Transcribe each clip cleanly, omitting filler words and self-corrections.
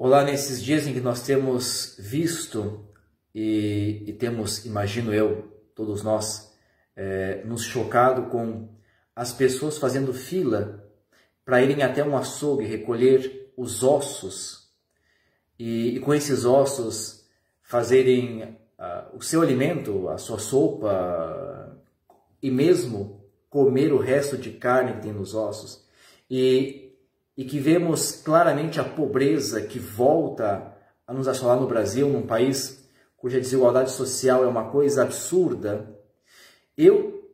Olá, nesses dias em que nós temos visto e temos, imagino eu, todos nós, nos chocado com as pessoas fazendo fila para irem até um açougue recolher os ossos e com esses ossos fazerem o seu alimento, a sua sopa e mesmo comer o resto de carne que tem nos ossos. E que vemos claramente a pobreza que volta a nos assolar no Brasil, num país cuja desigualdade social é uma coisa absurda. Eu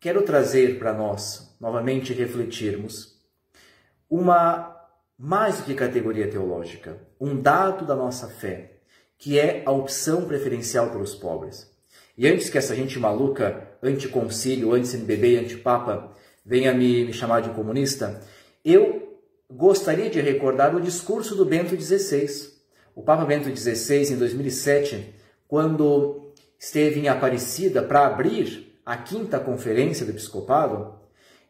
quero trazer para nós, novamente, refletirmos mais do que categoria teológica, um dado da nossa fé, que é a opção preferencial pelos pobres. E antes que essa gente maluca, anticoncílio, anti-CNBB e anti-papa, venha me chamar de comunista, eu gostaria de recordar o discurso do Bento XVI. O Papa Bento XVI, em 2007, quando esteve em Aparecida para abrir a 5ª Conferência do Episcopado,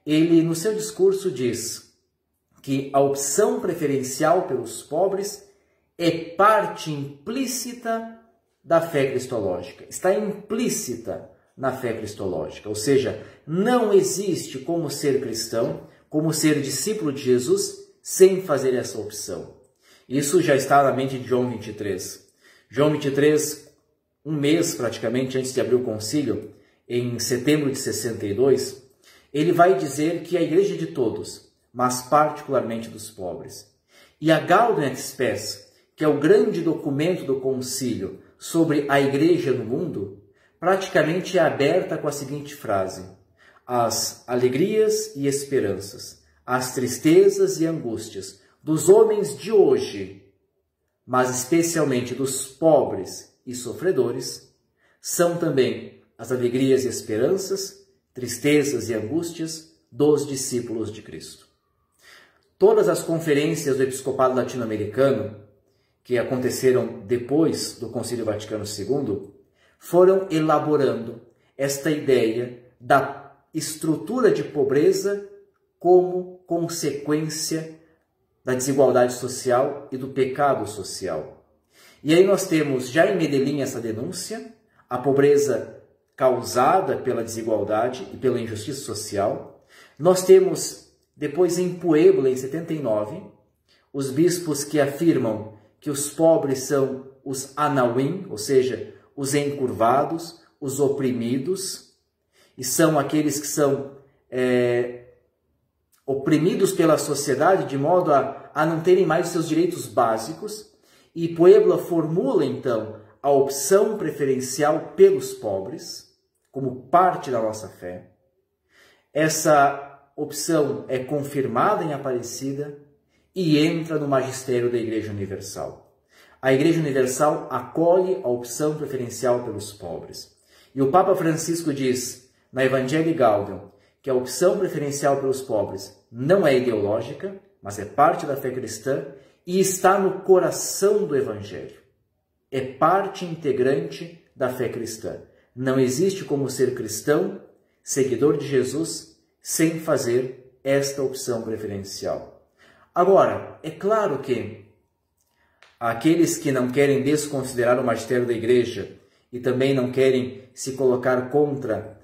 ele, no seu discurso, diz que a opção preferencial pelos pobres é parte implícita da fé cristológica. Está implícita na fé cristológica, ou seja, não existe como ser cristão, como ser discípulo de Jesus, sem fazer essa opção. Isso já está na mente de João 23. João 23, um mês praticamente antes de abrir o concílio, em setembro de 62, ele vai dizer que a igreja é de todos, mas particularmente dos pobres. E a Gaudium et Spes, que é o grande documento do concílio sobre a igreja no mundo, praticamente é aberta com a seguinte frase: as alegrias e esperanças, as tristezas e angústias dos homens de hoje, mas especialmente dos pobres e sofredores, são também as alegrias e esperanças, tristezas e angústias dos discípulos de Cristo. Todas as conferências do Episcopado Latino-Americano, que aconteceram depois do Concílio Vaticano II, foram elaborando esta ideia da estrutura de pobreza como consequência da desigualdade social e do pecado social. E aí nós temos já em Medellín essa denúncia, a pobreza causada pela desigualdade e pela injustiça social. Nós temos depois em Puebla, em 79, os bispos que afirmam que os pobres são os anauim, ou seja, os encurvados, os oprimidos, e são aqueles que são oprimidos pela sociedade de modo a não terem mais os seus direitos básicos. E Puebla formula, então, a opção preferencial pelos pobres, como parte da nossa fé. Essa opção é confirmada em Aparecida e entra no magistério da Igreja Universal. A Igreja Universal acolhe a opção preferencial pelos pobres. E o Papa Francisco diz, na Evangelii Gaudium, que a opção preferencial pelos pobres não é ideológica, mas é parte da fé cristã e está no coração do Evangelho. É parte integrante da fé cristã. Não existe como ser cristão, seguidor de Jesus, sem fazer esta opção preferencial. Agora, é claro que aqueles que não querem desconsiderar o magistério da Igreja e também não querem se colocar contra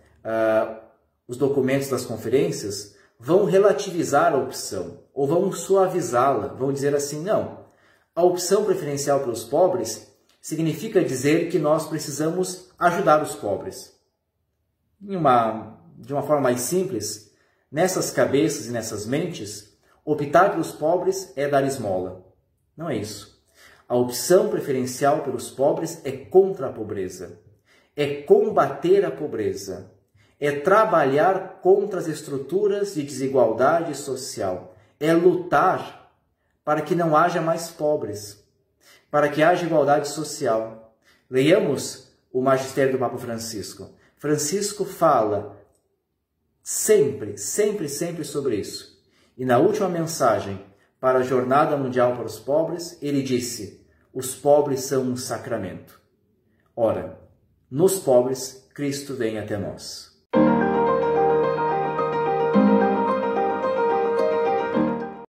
os documentos das conferências, vão relativizar a opção, ou vão suavizá-la, vão dizer assim, não, a opção preferencial pelos pobres significa dizer que nós precisamos ajudar os pobres. De uma forma mais simples, nessas cabeças e nessas mentes, optar pelos pobres é dar esmola. Não é isso. A opção preferencial pelos pobres é contra a pobreza, é combater a pobreza, é trabalhar contra as estruturas de desigualdade social, é lutar para que não haja mais pobres, para que haja igualdade social. Leiamos o magistério do Papa Francisco. Francisco fala sempre sobre isso. E na última mensagem para a Jornada Mundial para os Pobres, ele disse: os pobres são um sacramento. Ora, nos pobres, Cristo vem até nós.